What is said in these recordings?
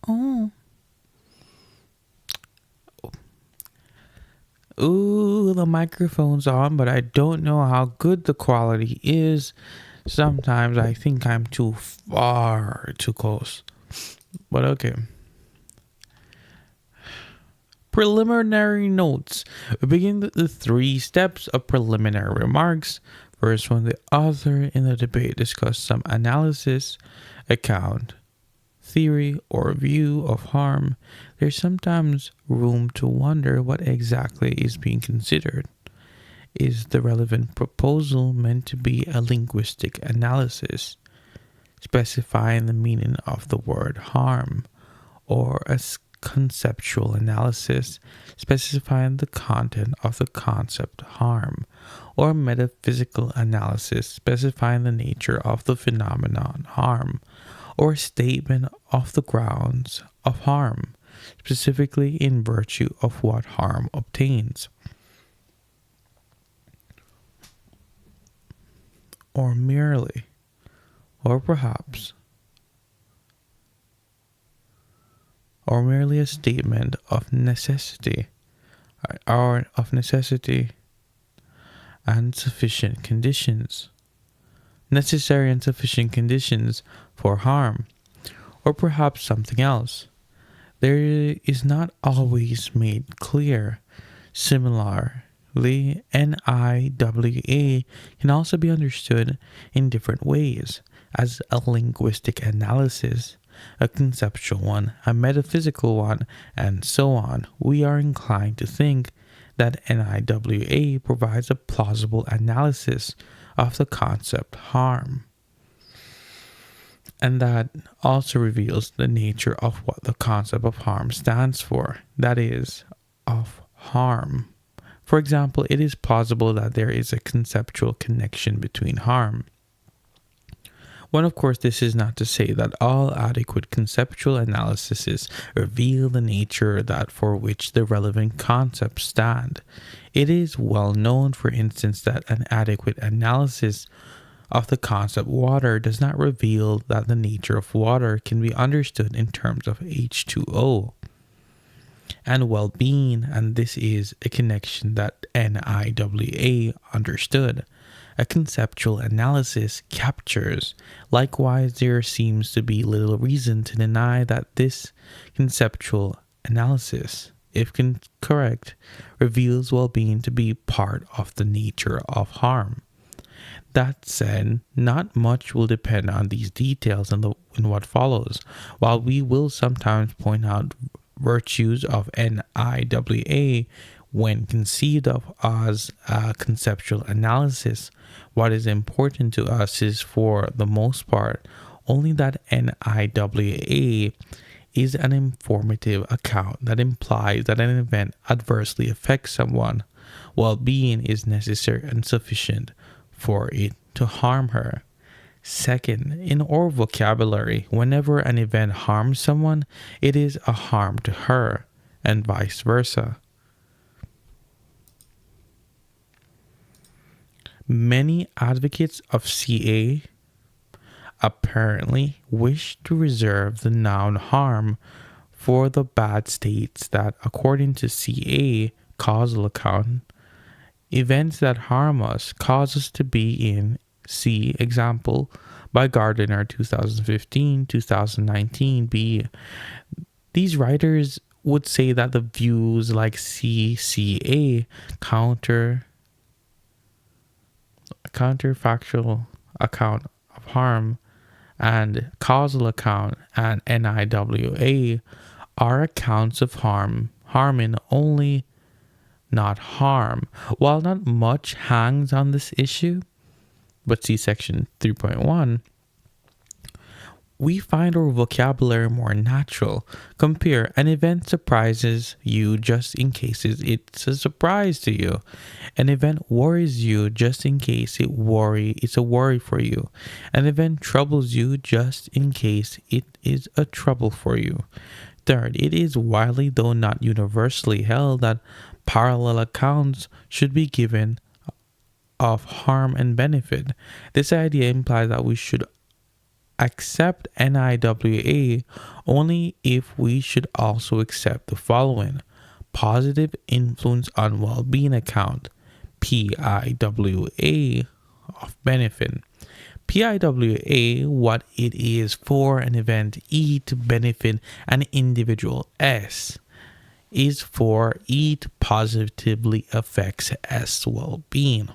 Oh. Ooh, the microphone's on, but I don't know how good the quality is. Sometimes I think I'm too far too close. But okay. Preliminary notes. We begin with the 3 steps of preliminary remarks. First, when the author in the debate discuss some analysis, account, theory, or view of harm, there's sometimes room to wonder what exactly is being considered. Is the relevant proposal meant to be a linguistic analysis, specifying the meaning of the word harm, or a conceptual analysis, specifying the content of the concept harm, or metaphysical analysis, specifying the nature of the phenomenon harm, or a statement of the grounds of harm, specifically in virtue of what harm obtains, or merely, or perhaps, or merely a statement of necessity, or of necessity and sufficient conditions, necessary and sufficient conditions for harm, or perhaps something else. There is not always made clear. Similarly, NIWA can also be understood in different ways, as a linguistic analysis, a conceptual one, a metaphysical one, and so on. We are inclined to think that NIWA provides a plausible analysis of the concept harm, and that also reveals the nature of what the concept of harm stands for, that is, of harm. For example, it is plausible that there is a conceptual connection between harm. When, of course, this is not to say that all adequate conceptual analyses reveal the nature that for which the relevant concepts stand. It is well known, for instance, that an adequate analysis of the concept water does not reveal that the nature of water can be understood in terms of H2O and well-being, and this is a connection that NIWA understood. A conceptual analysis captures. Likewise, there seems to be little reason to deny that this conceptual analysis, if correct, reveals well-being to be part of the nature of harm. That said, not much will depend on these details in what follows. While we will sometimes point out virtues of NIWA when conceived of as a conceptual analysis, what is important to us is, for the most part, only that NIWA is an informative account that implies that an event adversely affects someone. Well-being is necessary and sufficient for it to harm her. Second, in our vocabulary, whenever an event harms someone, it is a harm to her, and vice versa. Many advocates of CA apparently wish to reserve the noun harm for the bad states that, according to CA causal account, events that harm us cause us to be in. See example by Gardner 2015-2019 B. These writers would say that the views like CCA counterfactual account of harm and causal account and NIWA are accounts of harming only, not harm. While not much hangs on this issue, but see section 3.1, we find our vocabulary more natural. Compare: an event surprises you just in case it's a surprise to you. An event worries you just in case it's a worry for you. An event troubles you just in case it is a trouble for you. Third, it is widely, though not universally, held that parallel accounts should be given of harm and benefit. This idea implies that we should accept NIWA only if we should also accept the following: positive influence on well-being account, PIWA, of benefit. PIWA, what it is for an event, E, to benefit an individual, S is for it positively affects S well-being.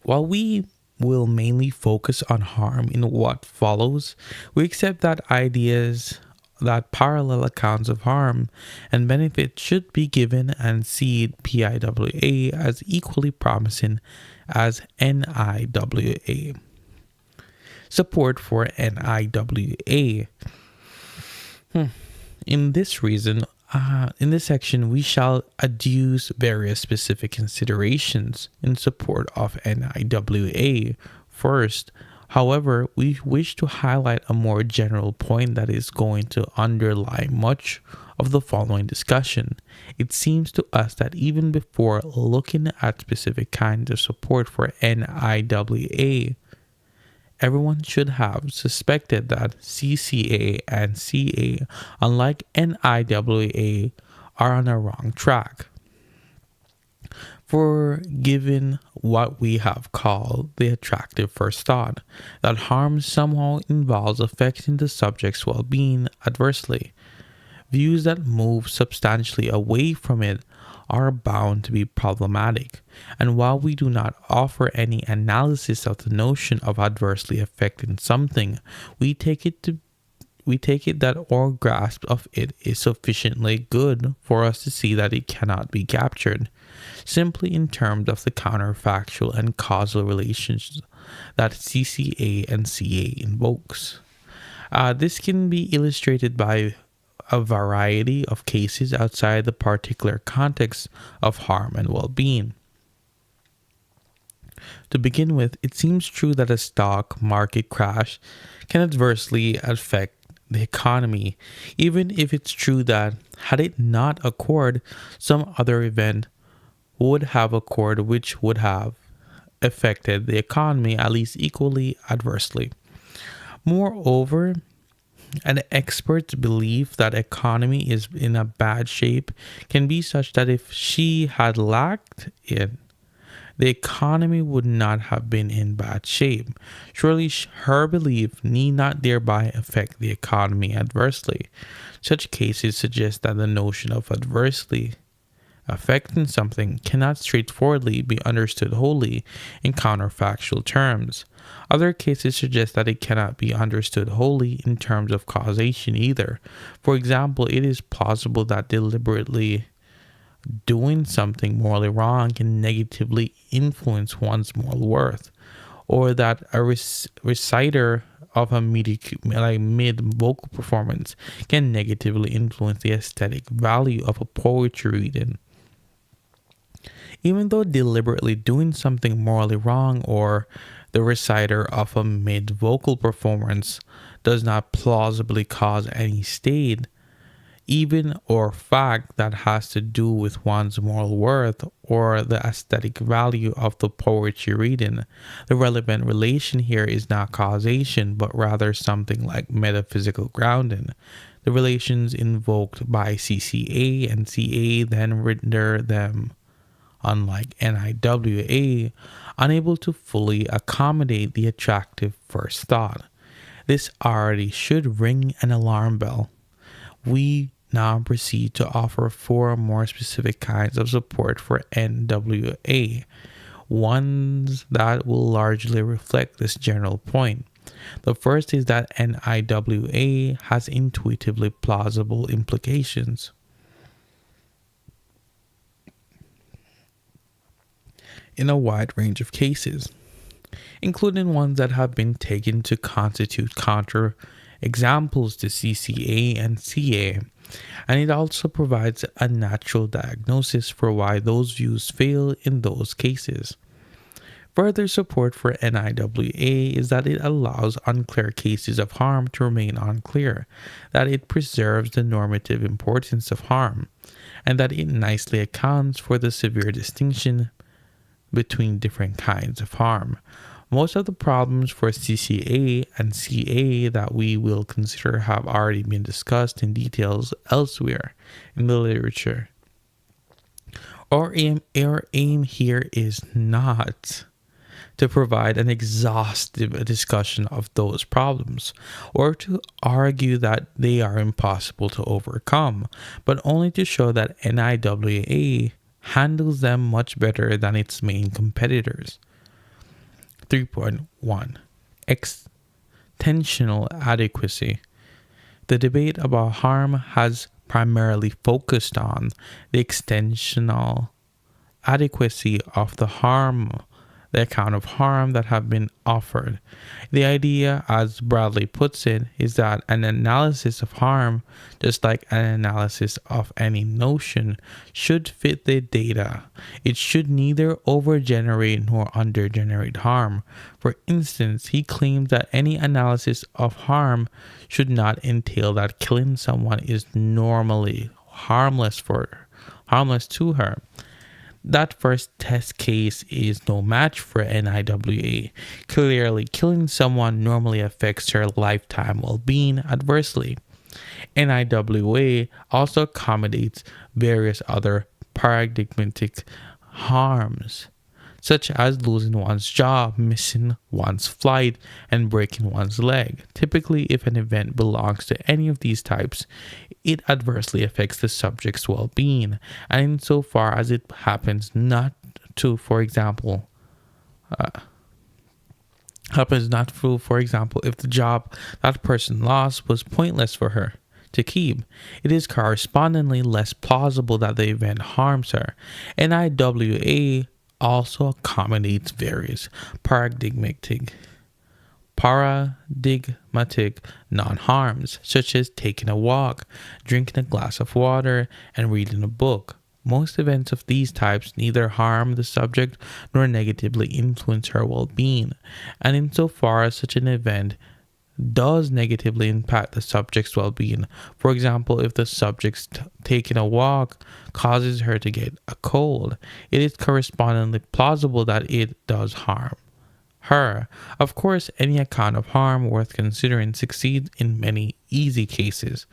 While we will mainly focus on harm in what follows, we accept that ideas that parallel accounts of harm and benefit should be given and see PIWA as equally promising as NIWA. Support for NIWA. In this section, we shall adduce various specific considerations in support of NIWA. First, however, we wish to highlight a more general point that is going to underlie much of the following discussion. It seems to us that even before looking at specific kinds of support for NIWA, everyone should have suspected that CCA and CA, unlike NIWA, are on a wrong track. For given what we have called the attractive first thought, that harm somehow involves affecting the subject's well-being adversely, views that move substantially away from it are bound to be problematic, and while we do not offer any analysis of the notion of adversely affecting something, we take it that our grasp of it is sufficiently good for us to see that it cannot be captured simply in terms of the counterfactual and causal relations that CCA and CA invokes. This can be illustrated by a variety of cases outside the particular context of harm and well-being. To begin with, it seems true that a stock market crash can adversely affect the economy, even if it's true that, had it not occurred, some other event would have occurred which would have affected the economy at least equally adversely. Moreover, an expert's belief that economy is in a bad shape can be such that if she had lacked it, the economy would not have been in bad shape. Surely her belief need not thereby affect the economy adversely. Such cases suggest that the notion of adversely affecting something cannot straightforwardly be understood wholly in counterfactual terms. Other cases suggest that it cannot be understood wholly in terms of causation either. For example, it is plausible that deliberately doing something morally wrong can negatively influence one's moral worth, or that a reciter of a mid vocal performance can negatively influence the aesthetic value of a poetry reading. Even though deliberately doing something morally wrong or the reciter of a mid-vocal performance does not plausibly cause any state, even or fact that has to do with one's moral worth or the aesthetic value of the poetry reading, the relevant relation here is not causation, but rather something like metaphysical grounding. The relations invoked by CCA and CA then render them, unlike NIWA, unable to fully accommodate the attractive first thought. This already should ring an alarm bell. We now proceed to offer 4 more specific kinds of support for NWA, ones that will largely reflect this general point. The first is that NIWA has intuitively plausible implications. In a wide range of cases, including ones that have been taken to constitute counter examples to CCA and CA, and it also provides a natural diagnosis for why those views fail in those cases. Further support for NIWA is that it allows unclear cases of harm to remain unclear, that it preserves the normative importance of harm, and that it nicely accounts for the severe distinction between different kinds of harm. Most of the problems for CCA and CA that we will consider have already been discussed in details elsewhere in the literature. Our aim here is not to provide an exhaustive discussion of those problems or to argue that they are impossible to overcome, but only to show that NIWA handles them much better than its main competitors. 3.1 Extensional adequacy. The debate about harm has primarily focused on the extensional adequacy of the account of harm that have been offered. The idea, as Bradley puts it, is that an analysis of harm, just like an analysis of any notion, should fit the data. It should neither overgenerate nor undergenerate harm. For instance, he claims that any analysis of harm should not entail that killing someone is normally harmless to her. That first test case is no match for NIWA. Clearly, killing someone normally affects her lifetime well-being adversely. NIWA also accommodates various other paradigmatic harms, such as losing one's job, missing one's flight, and breaking one's leg. Typically, if an event belongs to any of these types, it adversely affects the subject's well-being, and insofar as it happens not to, for example, if the job that person lost was pointless for her to keep, it is correspondingly less plausible that the event harms her. NIWA also accommodates various paradigmatic non-harms, such as taking a walk, drinking a glass of water, and reading a book. Most events of these types neither harm the subject nor negatively influence her well-being, and insofar as such an event does negatively impact the subject's well-being, for example, if the subject's taking a walk causes her to get a cold, it is correspondingly plausible that it does harm her. Of course, any account of harm worth considering succeeds in many easy cases.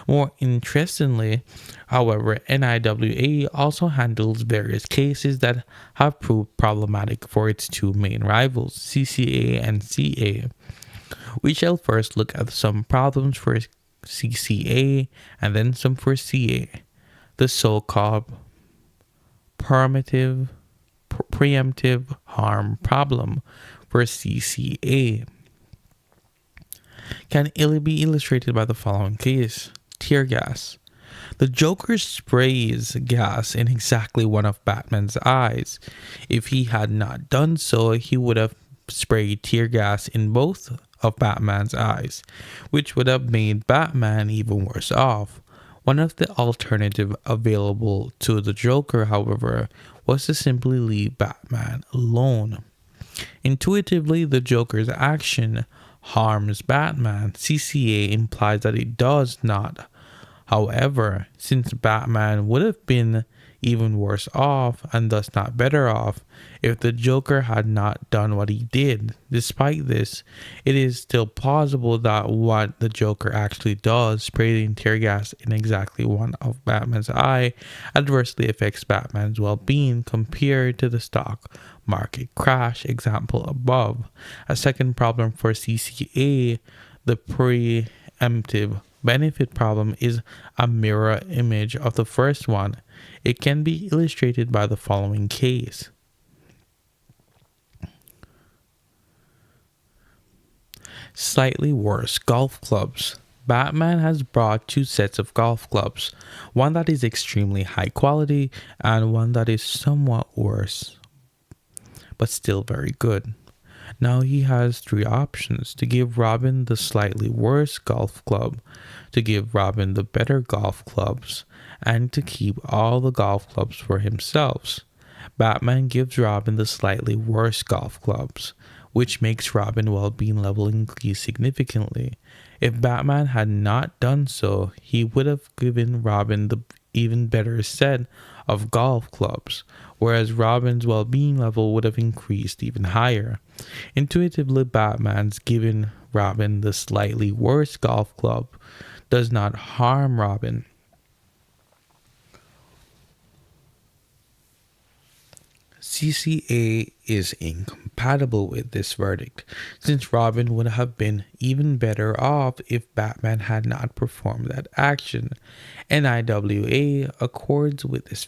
More interestingly, however, NIWA also handles various cases that have proved problematic for its two main rivals, CCA and CA. We shall first look at some problems for CCA and then some for CA. The so-called preemptive harm problem for CCA can be illustrated by the following case. Tear gas. The Joker sprays gas in exactly one of Batman's eyes. If he had not done so, he would have sprayed tear gas in both of Batman's eyes, which would have made Batman even worse off. One of the alternatives available to the Joker, however, was to simply leave Batman alone. Intuitively, the Joker's action harms Batman. CCA implies that it does not. However, since Batman would have been even worse off and thus not better off if the Joker had not done what he did. Despite this, it is still plausible that what the Joker actually does, spraying tear gas in exactly one of Batman's eye, adversely affects Batman's well-being compared to the stock market crash example above. A second problem for CCA, the preemptive benefit problem, is a mirror image of the first one. It can be illustrated by the following case. Slightly worse golf clubs. Batman has brought two sets of golf clubs, one that is extremely high quality and one that is somewhat worse, but still very good. Now he has three options: to give Robin the slightly worse golf club, to give Robin the better golf clubs, and to keep all the golf clubs for himself. Batman gives Robin the slightly worse golf clubs, which makes Robin's well-being level increase significantly. If Batman had not done so, he would have given Robin the even better set of golf clubs, whereas Robin's well-being level would have increased even higher. Intuitively, Batman's giving Robin the slightly worse golf club does not harm Robin. CCA is incompatible with this verdict, since Robin would have been even better off if Batman had not performed that action. NIWA accords with this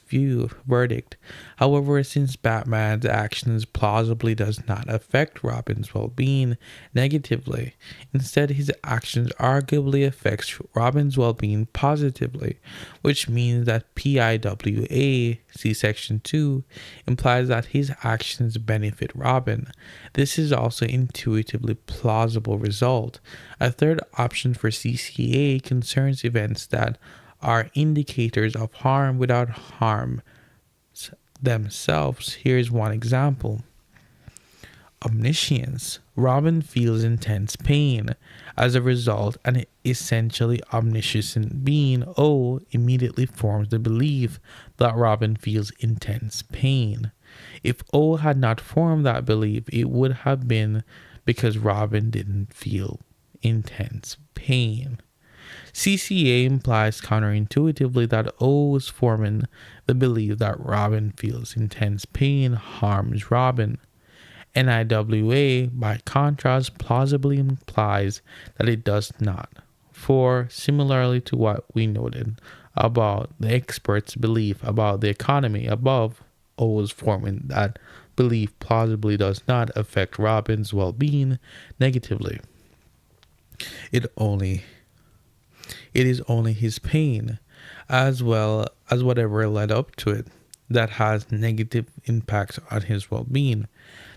verdict. However, since Batman's actions plausibly does not affect Robin's well-being negatively, instead his actions arguably affects Robin's well-being positively, which means that PIWA, see section 2, implies that his actions benefit Robin. This is also intuitively plausible result. A third option for CCA concerns events that are indicators of harm without harm themselves. Here's one example. Omniscience. Robin feels intense pain. As a result, an essentially omniscient being, O, immediately forms the belief that Robin feels intense pain. If O had not formed that belief, it would have been because Robin didn't feel intense pain. CCA implies counterintuitively that O is forming the belief that Robin feels intense pain harms Robin. NIWA, by contrast, plausibly implies that it does not. For, similarly to what we noted about the expert's belief about the economy above, O's forming that belief plausibly does not affect Robin's well-being negatively. It is only his pain, as well as whatever led up to it, that has negative impacts on his well-being.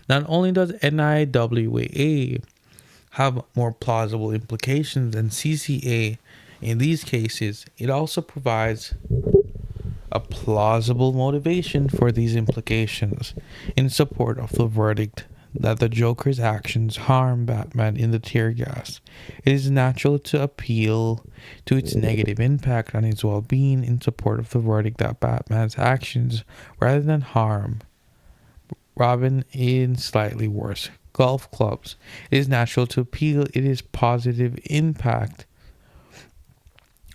Not only does NIWA have more plausible implications than CCA in these cases, it also provides a plausible motivation for these implications in support of the verdict that the Joker's actions harm Batman in the tear gas. It is natural to appeal to its negative impact on his well-being in support of the verdict that Batman's actions, rather than harm Robin in slightly worse golf clubs. It is natural to appeal to its positive impact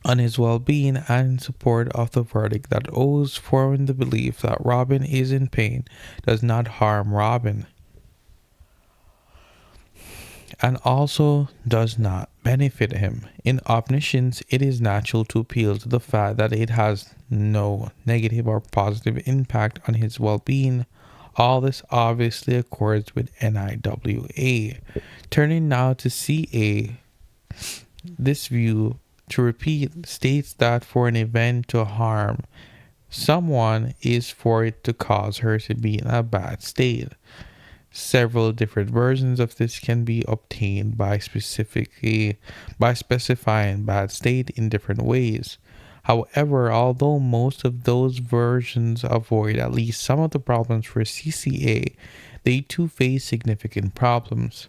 on his well-being and in support of the verdict that O's forming the belief that Robin is in pain does not harm Robin, and also does not benefit him. In omniscience, it is natural to appeal to the fact that it has no negative or positive impact on his well-being. All this obviously accords with NIWA. Turning now to CA, this view, to repeat, states that for an event to harm someone is for it to cause her to be in a bad state. Several different versions of this can be obtained by specifying bad state in different ways. However, although most of those versions avoid at least some of the problems for CCA, they too face significant problems.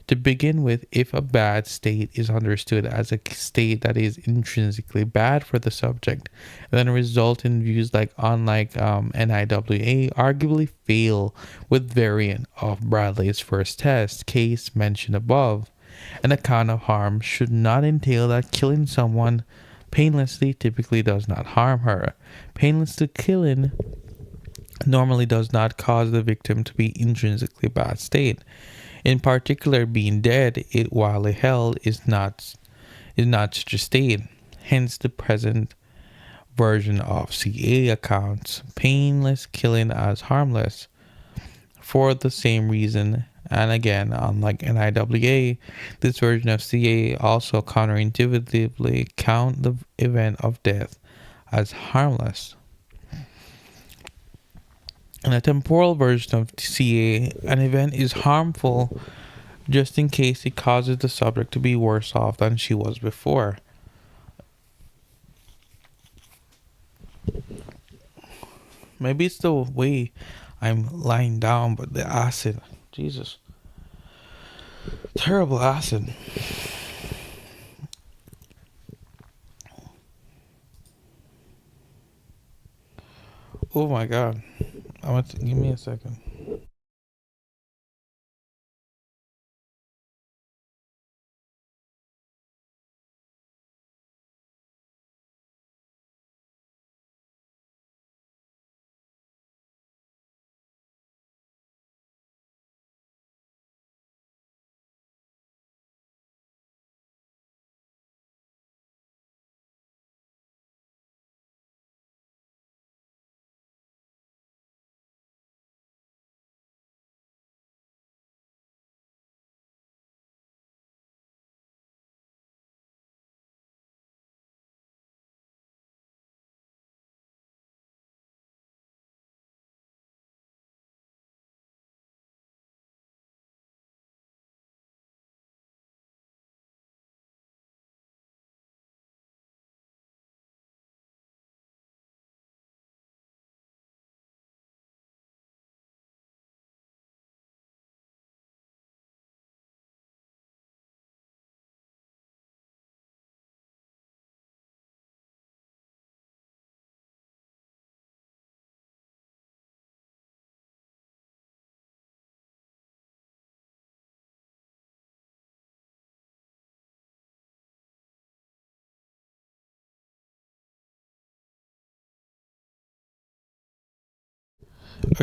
To begin with, if a bad state is understood as a state that is intrinsically bad for the subject, then result in views unlike NIWA arguably fail with variant of Bradley's first test case mentioned above. An account of harm should not entail that killing someone painlessly typically does not harm her. Painless killing normally does not cause the victim to be intrinsically bad state. In particular, being dead, it while held, is not such a state. Hence, the present version of CA accounts painless killing as harmless. For the same reason, and again, unlike NIWA, this version of CA also counterintuitively count the event of death as harmless. In a temporal version of CA, an event is harmful just in case it causes the subject to be worse off than she was before. Maybe it's the way I'm lying down, but the acid, Jesus, terrible acid. Oh my God. Give me a second.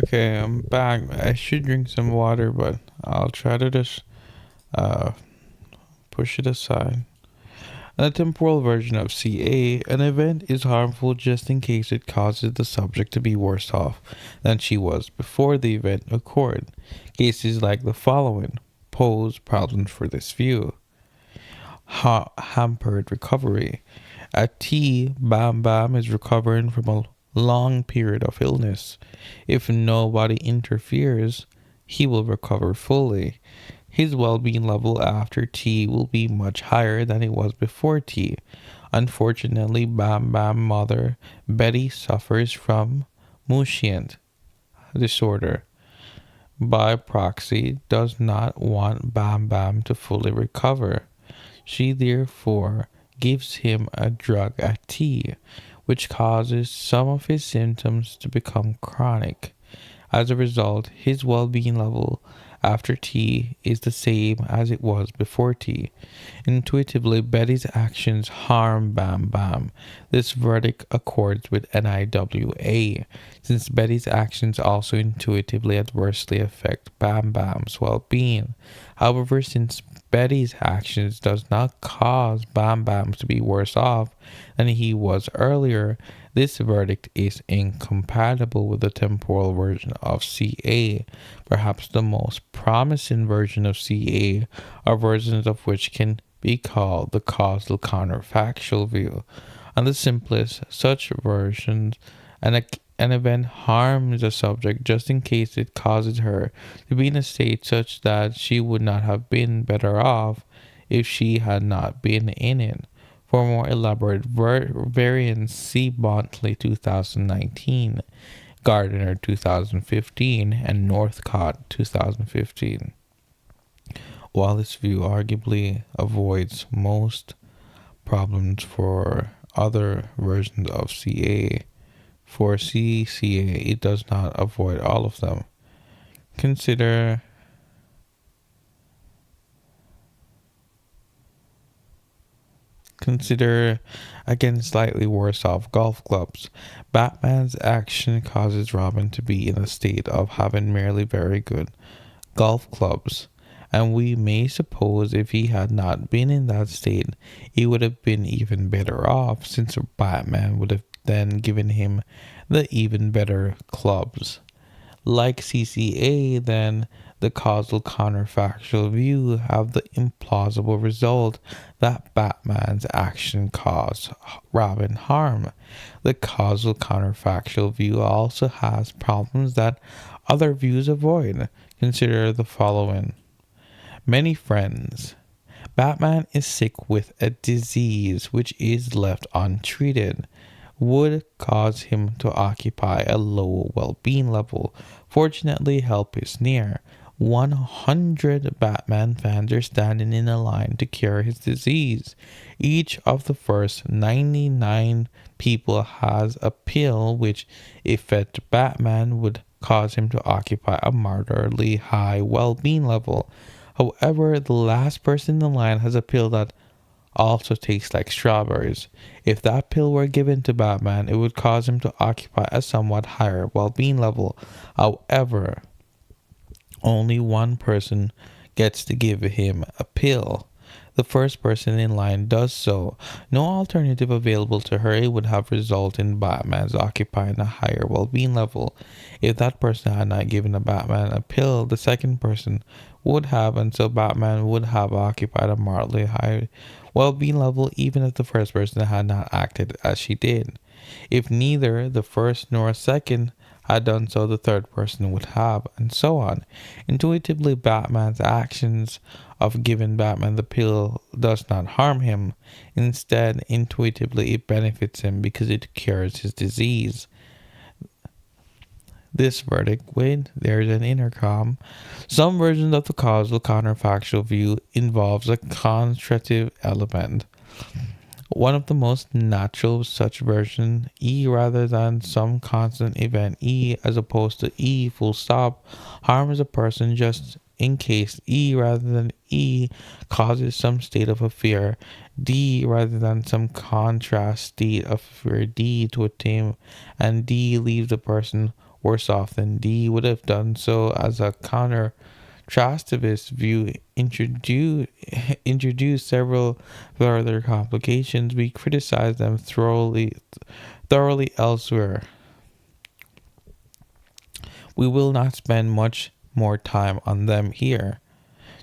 Okay, I'm back. I should drink some water, but I'll try to just uh push it aside. A temporal version of CA, an event is harmful just in case it causes the subject to be worse off than she was before the event occurred. Cases like the following pose problems for this view. Hampered recovery. At T, Bam Bam is recovering from a long period of illness. If nobody interferes, he will recover fully. His well being level after T will be much higher than it was before T. Unfortunately, Bam Bam mother Betty suffers from Muscient disorder. By proxy, does not want Bam Bam to fully recover. She therefore gives him a drug at T, which causes some of his symptoms to become chronic. As a result, his well being level after T is the same as it was before T. Intuitively, Betty's actions harm Bam Bam. This verdict accords with NIWA, since Betty's actions also intuitively adversely affect Bam Bam's well being. However, since Betty's actions does not cause Bam Bam to be worse off than he was earlier, this verdict is incompatible with the temporal version of CA. Perhaps the most promising version of CA are versions of which can be called the causal counterfactual view. On the simplest, such versions, an event harms a subject just in case it causes her to be in a state such that she would not have been better off if she had not been in it. For more elaborate variants, see Bontley 2019, Gardner 2015, and Northcott 2015. While this view arguably avoids most problems for other versions of CA, for CCA it does not avoid all of them. Consider again slightly worse off golf clubs. Batman's action causes Robin to be in a state of having merely very good golf clubs, and we may suppose if he had not been in that state, he would have been even better off, since Batman would have then given him the even better clubs. Like CCA, then, the causal counterfactual view have the implausible result that Batman's action caused Robin harm. The causal counterfactual view also has problems that other views avoid. Consider the following. Many friends. Batman is sick with a disease which is left untreated would cause him to occupy a low well-being level. Fortunately, help is near. 100 Batman fans are standing in a line to cure his disease. Each of the first 99 people has a pill which, if fed to Batman, would cause him to occupy a moderately high well-being level. However, the last person in the line has a pill that also tastes like strawberries. If that pill were given to Batman, it would cause him to occupy a somewhat higher well-being level. However, only one person gets to give him a pill. The first person in line does so. No alternative available to her, it would have resulted in Batman's occupying a higher well-being level. If that person had not given a Batman a pill, the second person would have, and so Batman would have occupied a moderately high well-being level even if the first person had not acted as she did. If neither the first nor second had done so, the third person would have, and so on. Intuitively, Batman's actions of giving Batman the pill does not harm him. Instead, intuitively, it benefits him because it cures his disease. This verdict, wait, there's an intercom. Some versions of the causal counterfactual view involves a constructive element. One of the most natural of such version, E rather than some constant event E as opposed to E full stop, harms a person just in case E rather than E causes some state of a fear, D rather than some contrast state of fear D to attain, and D leaves the person worse off than D would have done so. As a counter Trastivist view introduced several further complications. We criticize them thoroughly elsewhere. We will not spend much more time on them here.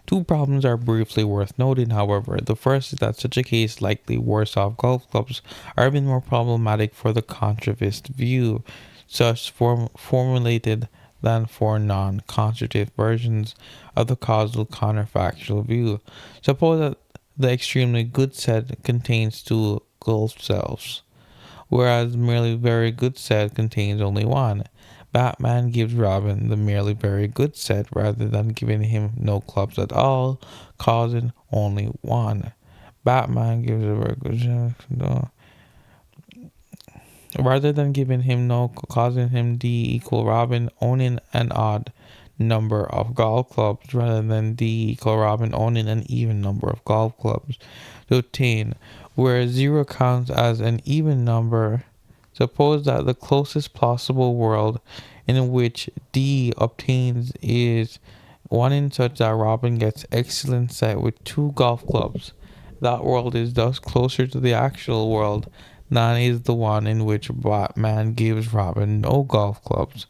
Two problems are briefly worth noting, however. The first is that such a case likely worse off golf clubs are even more problematic for the constructivist view, such formulated than for non-constructive versions of the causal counterfactual view. Suppose that the extremely good set contains two golf selves, whereas merely very good set contains only one. Batman gives Robin the merely very good set rather than giving him no clubs at all, causing only one. Batman gives a very good set, rather than giving him no, causing him D equal Robin owning an odd number of golf clubs rather than D equal Robin owning an even number of golf clubs to obtain, where 0 counts as an even number. Suppose that the closest possible world in which D obtains is one in such that Robin gets excellent set with 2 golf clubs. That world is thus closer to the actual world than is the one in which Batman gives Robin no golf clubs.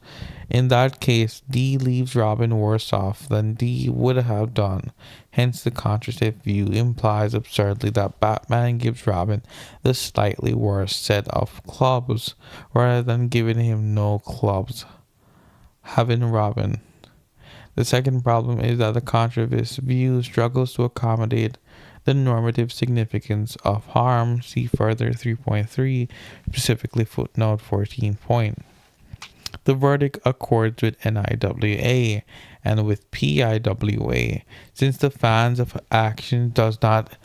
In that case, D leaves Robin worse off than D would have done. Hence, the contrastive view implies absurdly that Batman gives Robin the slightly worse set of clubs, rather than giving him no clubs, having Robin. The second problem is that the contrastive view struggles to accommodate the normative significance of harm. See further 3.3, specifically footnote 14. The verdict accords with NIWA and with PIWA, since the fans of action does not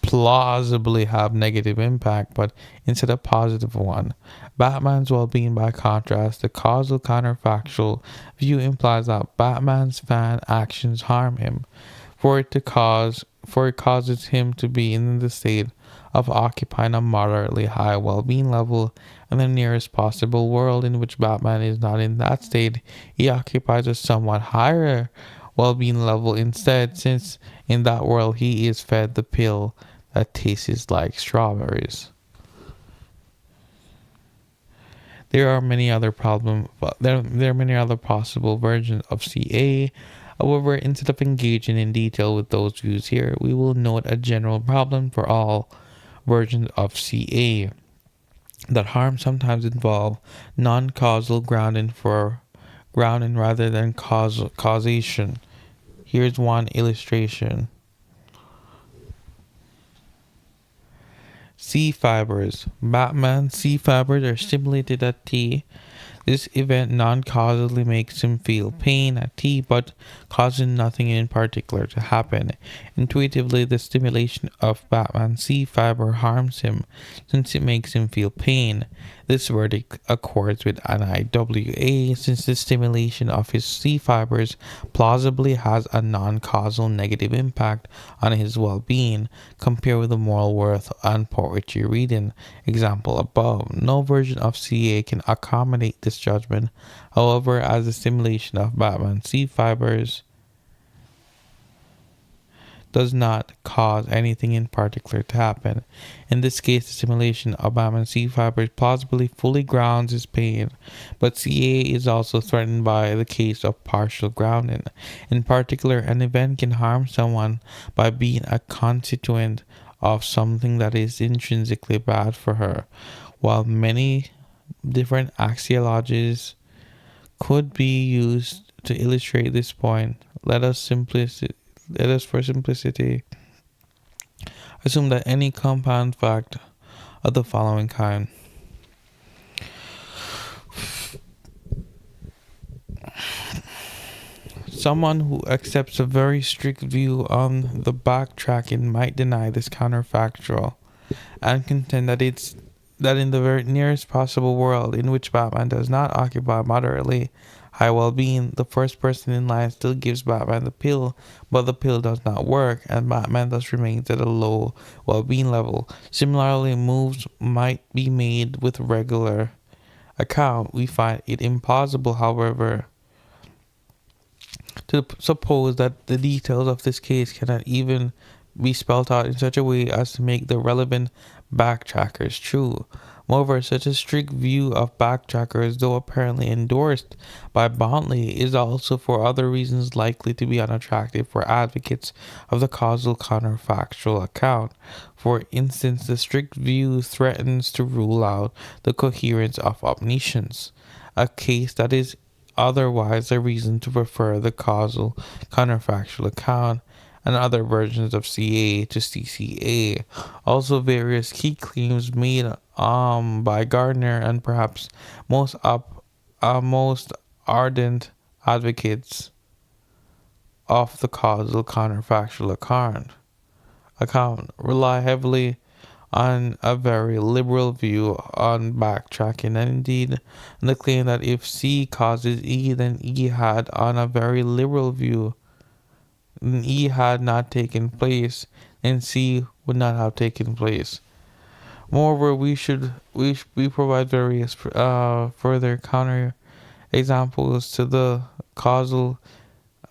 plausibly have negative impact, but instead a positive one. Batman's well-being, by contrast, the causal counterfactual view implies that Batman's fan actions harm him, for it causes him to be in the state of occupying a moderately high well-being level, and the nearest possible world in which Batman is not in that state, he occupies a somewhat higher well-being level instead, since in that world he is fed the pill that tastes like strawberries. There are many other possible versions of CA. However, instead of engaging in detail with those views here, we will note a general problem for all versions of CA, that harm sometimes involve non-causal grounding rather than causation. Here's one illustration. C fibers. Batman's C fibers are stimulated at T. This event non-causally makes him feel pain at T, but causes nothing in particular to happen. Intuitively, the stimulation of Batman's C fiber harms him, since it makes him feel pain. This verdict accords with NIWA, since the stimulation of his C fibers plausibly has a non-causal negative impact on his well-being. Compare with the moral worth and poetry reading example above. No version of CA can accommodate this judgment. However, as the stimulation of Batman's C fibers does not cause anything in particular to happen. In this case, the stimulation of Batman's C fibers plausibly fully grounds his pain, but CA is also threatened by the case of partial grounding. In particular, an event can harm someone by being a constituent of something that is intrinsically bad for her. While many different axiologies could be used to illustrate this point, let us for simplicity assume that any compound fact of the following kind. Someone who accepts a very strict view on the backtracking might deny this counterfactual and contend that in the very nearest possible world in which Batman does not occupy moderately high well-being, the first person in line still gives Batman the pill, but the pill does not work, and Batman thus remains at a low well-being level. Similarly, moves might be made with regular account. We find it impossible, however, to suppose that the details of this case cannot even be spelled out in such a way as to make the relevant backtrackers true. Moreover, such a strict view of backtrackers, though apparently endorsed by Bontley, is also for other reasons likely to be unattractive for advocates of the causal counterfactual account. For instance, the strict view threatens to rule out the coherence of omniscience, a case that is otherwise a reason to prefer the causal counterfactual account and other versions of CA to CCA. Also, various key claims made by Gardner and perhaps most ardent advocates of the causal counterfactual account rely heavily on a very liberal view on backtracking, and indeed on the claim that if C causes E, then E had on a very liberal view. E had not taken place, and C would not have taken place. Moreover, we provide various further counter examples to the causal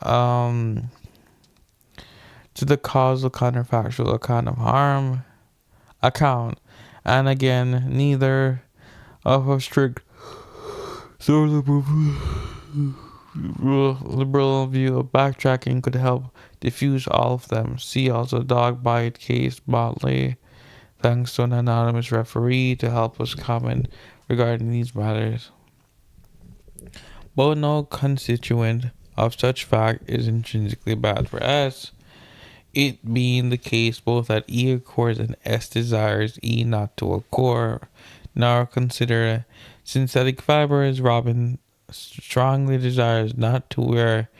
counterfactual account, and again, neither of a strict liberal view of backtracking could help diffuse all of them. See also dog bite case Motley. Thanks to an anonymous referee to help us comment regarding these matters. But no constituent of such fact is intrinsically bad for S, it being the case both that E accords and S desires E not to occur. Now consider synthetic fibers. Robin strongly desires not to wear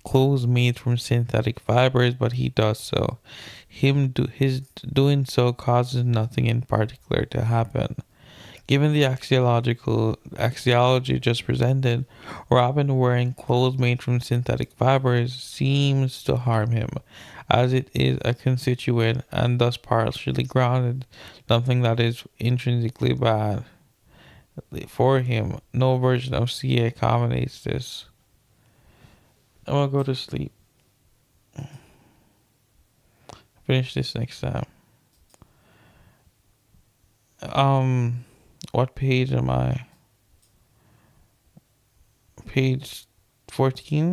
clothes made from synthetic fibers, but he does so. His doing so causes nothing in particular to happen. Given the axiology just presented, Robin wearing clothes made from synthetic fibers seems to harm him, as it is a constituent and thus partially grounded, something that is intrinsically bad for him. No version of CA accommodates this. I'm gonna go to sleep. Finish this next time. What page am I? Page 14?